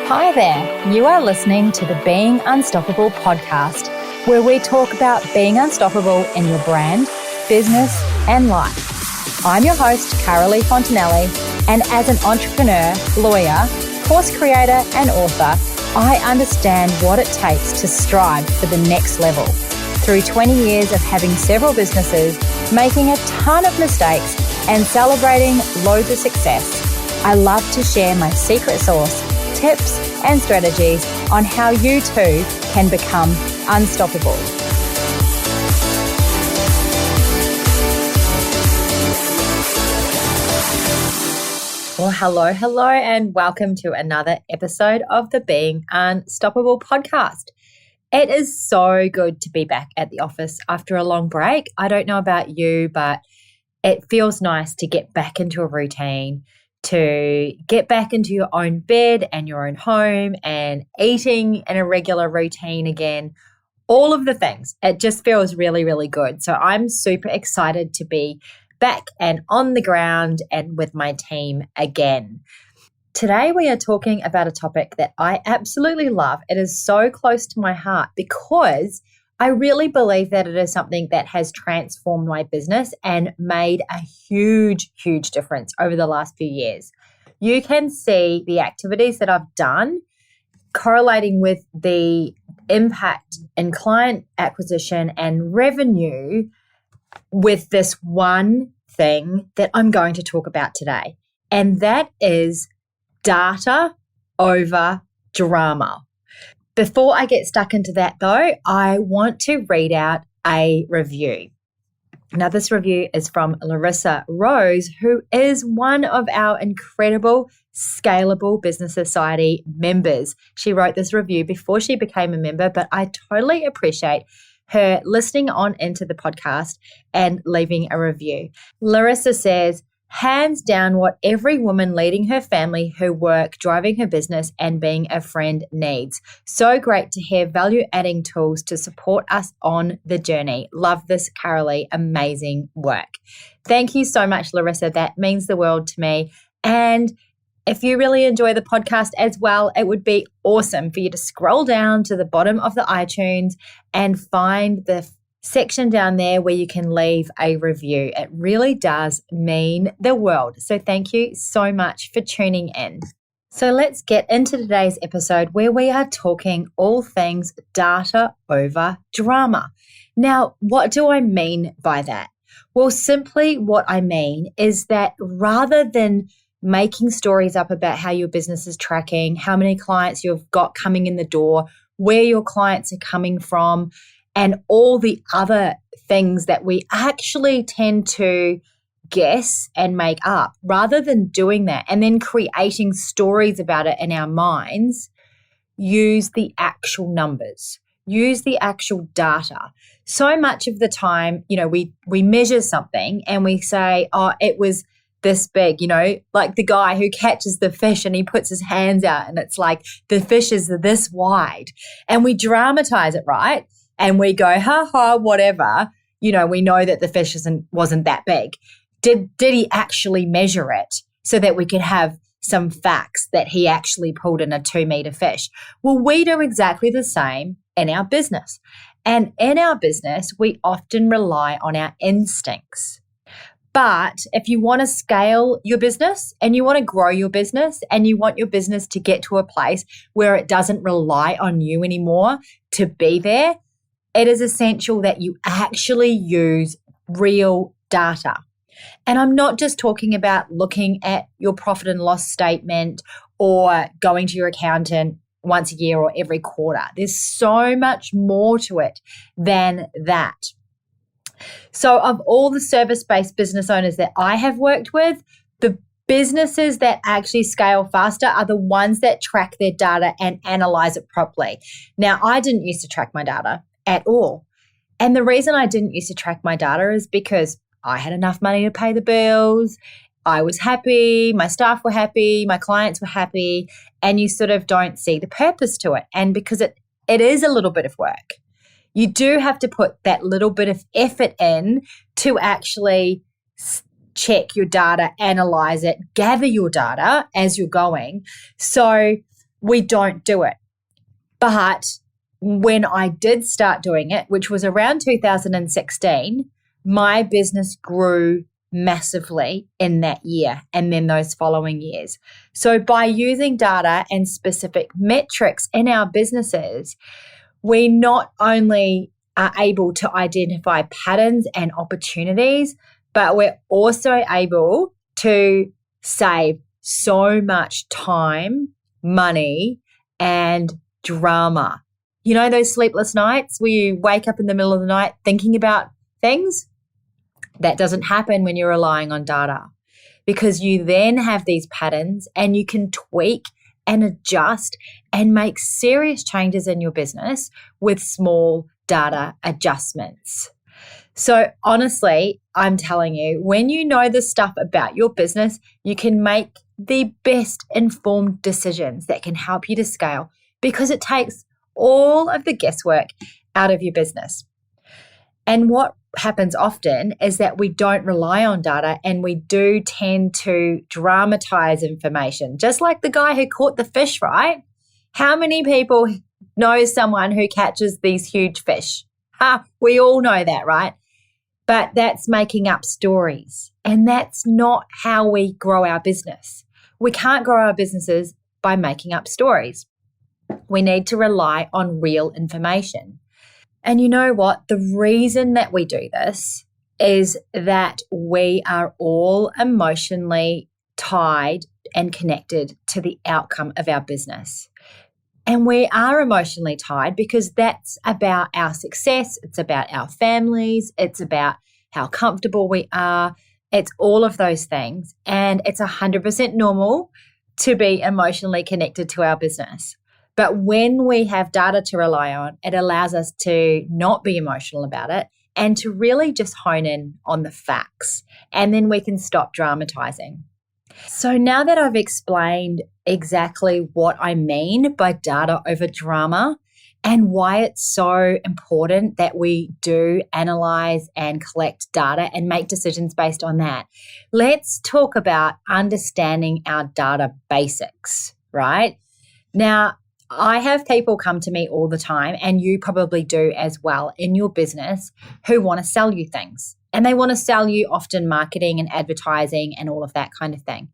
Hi there, you are listening to the Being Unstoppable podcast, where we talk about being unstoppable in your brand, business, and life. I'm your host, Carolee Fontanelli, and as an entrepreneur, lawyer, course creator, and author, I understand what it takes to strive for the next level. Through 20 years of having several businesses, making a ton of mistakes, and celebrating loads of success, I love to share my secret sauce, tips, and strategies on how you too can become unstoppable. Well, hello, and welcome to another episode of the Being Unstoppable podcast. It is so good to be back at the office after a long break. I don't know about you, but it feels nice to get back into a routine, to get back into your own bed and your own home and eating in a regular routine again, all of the things. It just feels really, really good. So I'm super excited to be back and on the ground and with my team again. Today we are talking about a topic that I absolutely love. It is so close to my heart because I really believe that it is something that has transformed my business and made a huge, huge difference over the last few years. You can see the activities that I've done correlating with the impact in client acquisition and revenue with this one thing that I'm going to talk about today. And that is data over drama. Before I get stuck into that though, I want to read out a review. Now this review is from Larissa Rose, who is one of our incredible Scalable Business Society members. She wrote this review before she became a member, but I totally appreciate her listening on into the podcast and leaving a review. Larissa says, hands down what every woman leading her family, her work, driving her business, and being a friend needs. So great to hear value-adding tools to support us on the journey. Love this, Carolee. Amazing work. Thank you so much, Larissa. That means the world to me. And if you really enjoy the podcast as well, it would be awesome for you to scroll down to the bottom of the iTunes and find the section down there where you can leave a review. It really does mean the world. So thank you so much for tuning in. So let's get into today's episode where we are talking all things data over drama. Now, what do I mean by that? Well, simply what I mean is that rather than making stories up about how your business is tracking, how many clients you've got coming in the door, where your clients are coming from, and all the other things that we actually tend to guess and make up, rather than doing that and then creating stories about it in our minds, use the actual numbers, use the actual data. So much of the time, we measure something and we say, oh, it was this big, like the guy who catches the fish and he puts his hands out and it's like the fish is this wide, and we dramatize it, right? And we go, ha ha, whatever. We know that the fish wasn't that big. Did he actually measure it so that we could have some facts that he actually pulled in a 2-meter fish? Well, we do exactly the same in our business. And in our business, we often rely on our instincts. But if you want to scale your business and you want to grow your business and you want your business to get to a place where it doesn't rely on you anymore to be there, it is essential that you actually use real data. And I'm not just talking about looking at your profit and loss statement or going to your accountant once a year or every quarter. There's so much more to it than that. So of all the service-based business owners that I have worked with, the businesses that actually scale faster are the ones that track their data and analyze it properly. Now, I didn't used to track my data at all. And the reason I didn't used to track my data is because I had enough money to pay the bills. I was happy. My staff were happy. My clients were happy. And you sort of don't see the purpose to it. And because it is a little bit of work, you do have to put that little bit of effort in to actually check your data, analyze it, gather your data as you're going. So we don't do it. But when I did start doing it, which was around 2016, my business grew massively in that year and then those following years. So by using data and specific metrics in our businesses, we not only are able to identify patterns and opportunities, but we're also able to save so much time, money, and drama. You know those sleepless nights where you wake up in the middle of the night thinking about things? That doesn't happen when you're relying on data, because you then have these patterns and you can tweak and adjust and make serious changes in your business with small data adjustments. So honestly, I'm telling you, when you know the stuff about your business, you can make the best informed decisions that can help you to scale, because it takes all of the guesswork out of your business. And what happens often is that we don't rely on data and we do tend to dramatize information. Just like the guy who caught the fish, right? How many people know someone who catches these huge fish? We all know that, right? But that's making up stories. And that's not how we grow our business. We can't grow our businesses by making up stories. We need to rely on real information. And you know what? The reason that we do this is that we are all emotionally tied and connected to the outcome of our business. And we are emotionally tied because that's about our success. It's about our families. It's about how comfortable we are. It's all of those things. And it's 100% normal to be emotionally connected to our business. But when we have data to rely on, it allows us to not be emotional about it and to really just hone in on the facts. And then we can stop dramatizing. So now that I've explained exactly what I mean by data over drama and why it's so important that we do analyze and collect data and make decisions based on that, let's talk about understanding our data basics, right? Now, I have people come to me all the time, and you probably do as well in your business, who want to sell you things. And they want to sell you often marketing and advertising and all of that kind of thing.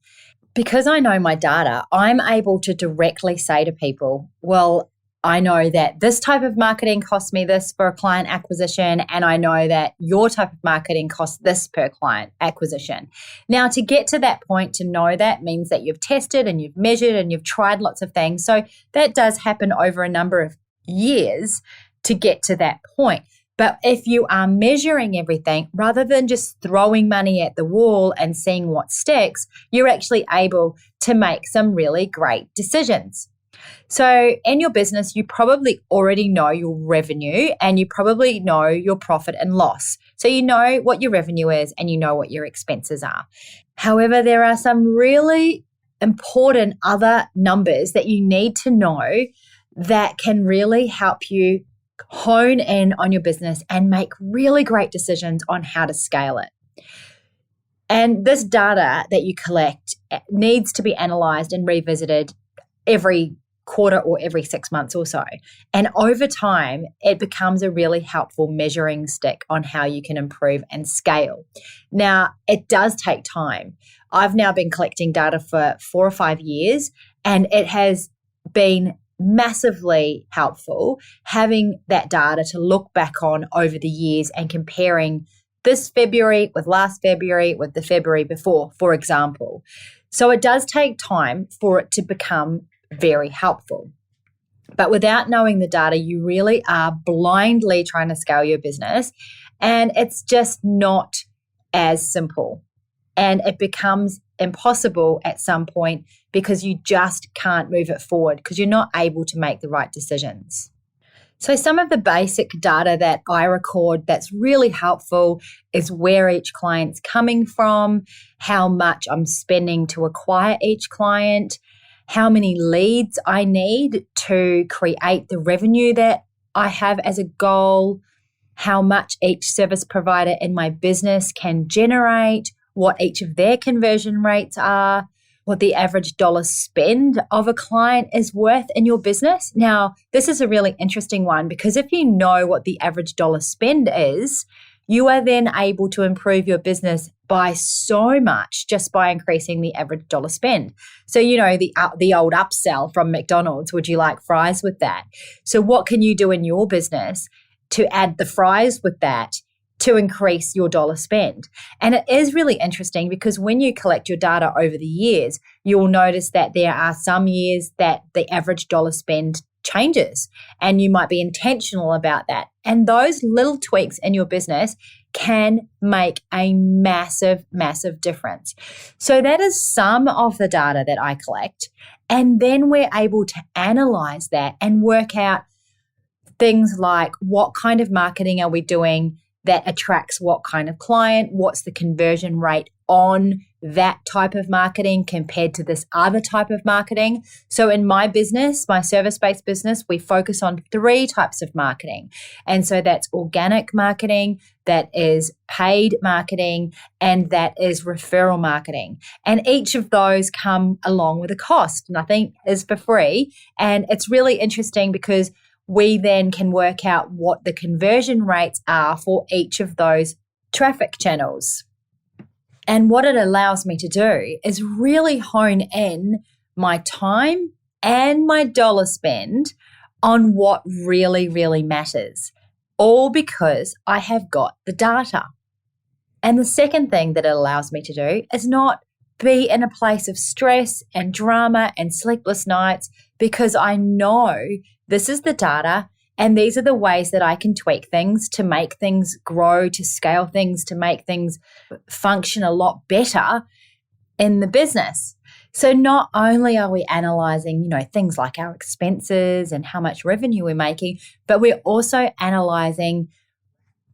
Because I know my data, I'm able to directly say to people, well, I know that this type of marketing costs me this for a client acquisition, and I know that your type of marketing costs this per client acquisition. Now, to get to that point, to know that means that you've tested and you've measured and you've tried lots of things. So that does happen over a number of years to get to that point. But if you are measuring everything rather than just throwing money at the wall and seeing what sticks, you're actually able to make some really great decisions. So in your business, you probably already know your revenue and you probably know your profit and loss. So you know what your revenue is and you know what your expenses are. However, there are some really important other numbers that you need to know that can really help you hone in on your business and make really great decisions on how to scale it. And this data that you collect needs to be analyzed and revisited every quarter or every 6 months or so. And over time, it becomes a really helpful measuring stick on how you can improve and scale. Now, it does take time. I've now been collecting data for 4 or 5 years, and it has been massively helpful having that data to look back on over the years and comparing this February with last February with the February before, for example. So it does take time for it to become very helpful. But without knowing the data, you really are blindly trying to scale your business, and it's just not as simple. And it becomes impossible at some point because you just can't move it forward because you're not able to make the right decisions. So some of the basic data that I record that's really helpful is where each client's coming from, how much I'm spending to acquire each client, how many leads I need to create the revenue that I have as a goal, how much each service provider in my business can generate, what each of their conversion rates are, what the average dollar spend of a client is worth in your business? Now, this is a really interesting one because if you know what the average dollar spend is, you are then able to improve your business by so much just by increasing the average dollar spend. So, the old upsell from McDonald's, would you like fries with that? So what can you do in your business to add the fries with that to increase your dollar spend? And it is really interesting because when you collect your data over the years, you'll notice that there are some years that the average dollar spend changes and you might be intentional about that. And those little tweaks in your business can make a massive, massive difference. So that is some of the data that I collect. And then we're able to analyze that and work out things like what kind of marketing are we doing that attracts what kind of client, what's the conversion rate on that type of marketing compared to this other type of marketing. So in my business, my service-based business, we focus on 3 types of marketing. And so that's organic marketing, that is paid marketing, and that is referral marketing. And each of those come along with a cost. Nothing is for free. And it's really interesting because we then can work out what the conversion rates are for each of those traffic channels. And what it allows me to do is really hone in my time and my dollar spend on what really, really matters, all because I have got the data. And the second thing that it allows me to do is not be in a place of stress and drama and sleepless nights because I know this is the data and these are the ways that I can tweak things to make things grow, to scale things, to make things function a lot better in the business. So not only are we analyzing, things like our expenses and how much revenue we're making, but we're also analyzing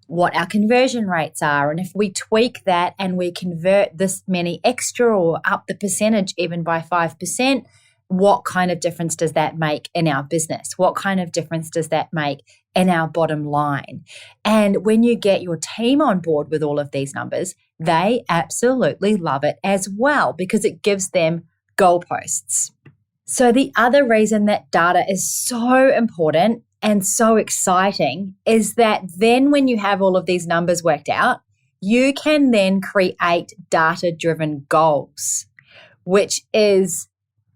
what our conversion rates are. And if we tweak that and we convert this many extra or up the percentage even by 5%, what kind of difference does that make in our business? What kind of difference does that make in our bottom line? And when you get your team on board with all of these numbers, they absolutely love it as well because it gives them goalposts. So the other reason that data is so important and so exciting is that then when you have all of these numbers worked out, you can then create data-driven goals, which is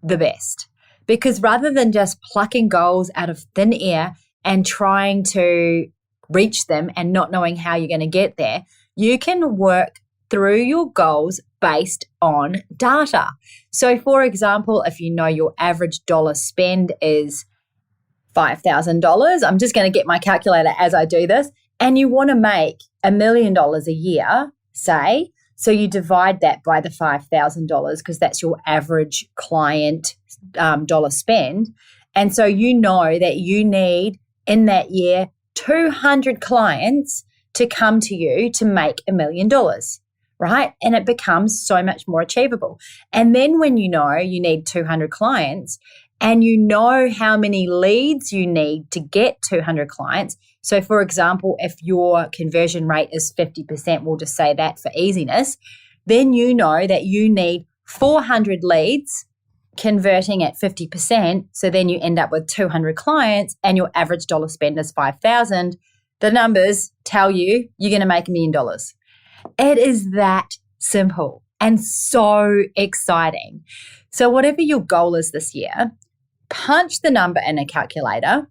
the best. Because rather than just plucking goals out of thin air and trying to reach them and not knowing how you're going to get there, you can work through your goals based on data. So for example, if you know your average dollar spend is $5,000, I'm just going to get my calculator as I do this, and you want to make $1 million a year, say, so you divide that by the $5,000 because that's your average client dollar spend. And so you know that you need in that year 200 clients to come to you to make $1 million, right? And it becomes so much more achievable. And then when you know you need 200 clients and you know how many leads you need to get 200 clients. So for example, if your conversion rate is 50%, we'll just say that for easiness, then you know that you need 400 leads converting at 50%. So then you end up with 200 clients and your average dollar spend is 5,000. The numbers tell you you're going to make $1 million. It is that simple and so exciting. So whatever your goal is this year, punch the number in a calculator,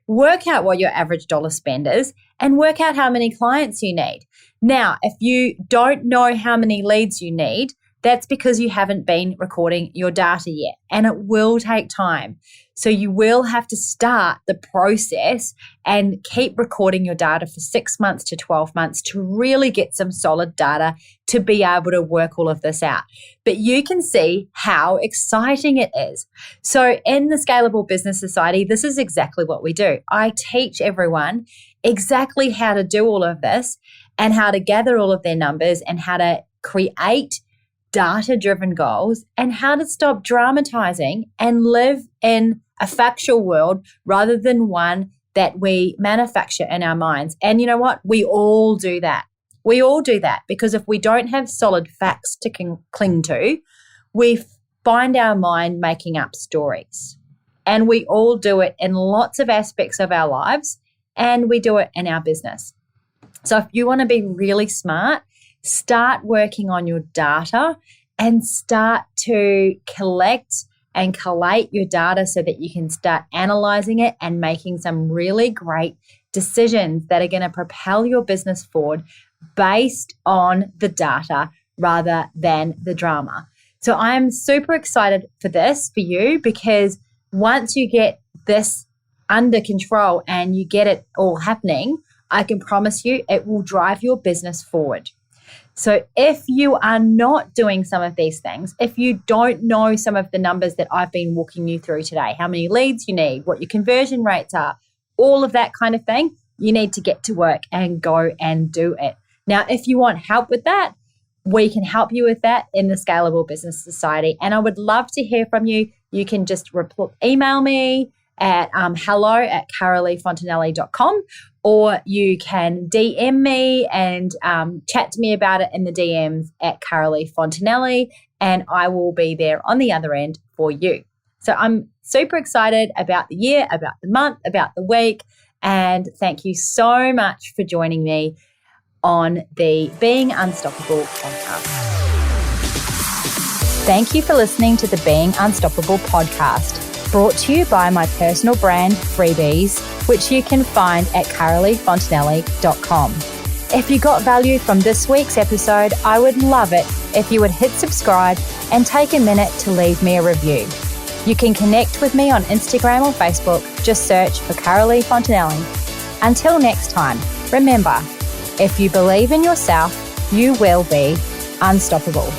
work out what your average dollar spend is, and work out how many clients you need. Now, if you don't know how many leads you need, that's because you haven't been recording your data yet, and it will take time. So you will have to start the process and keep recording your data for 6 months to 12 months to really get some solid data to be able to work all of this out. But you can see how exciting it is. So in the Scalable Business Society, this is exactly what we do. I teach everyone exactly how to do all of this and how to gather all of their numbers and how to create data-driven goals and how to stop dramatizing and live in a factual world rather than one that we manufacture in our minds. And you know what? We all do that. We all do that because if we don't have solid facts to cling to, we find our mind making up stories. And we all do it in lots of aspects of our lives, and we do it in our business. So if you want to be really smart, start working on your data and start to collect and collate your data so that you can start analyzing it and making some really great decisions that are going to propel your business forward based on the data rather than the drama. So I'm super excited for this for you, because once you get this under control and you get it all happening, I can promise you it will drive your business forward. So if you are not doing some of these things, if you don't know some of the numbers that I've been walking you through today, how many leads you need, what your conversion rates are, all of that kind of thing, you need to get to work and go and do it. Now, if you want help with that, we can help you with that in the Scalable Business Society. And I would love to hear from you. You can just email me at hello@caroleefontanelli.com, or you can DM me and chat to me about it in the DMs at Carolee Fontanelli, and I will be there on the other end for you. So I'm super excited about the year, about the month, about the week, and thank you so much for joining me on the Being Unstoppable podcast. Thank you for listening to the Being Unstoppable podcast, brought to you by my personal brand, Freebies, which you can find at caroleefontanelli.com. If you got value from this week's episode, I would love it if you would hit subscribe and take a minute to leave me a review. You can connect with me on Instagram or Facebook. Just search for Carolee Fontanelli. Until next time, remember, if you believe in yourself, you will be unstoppable.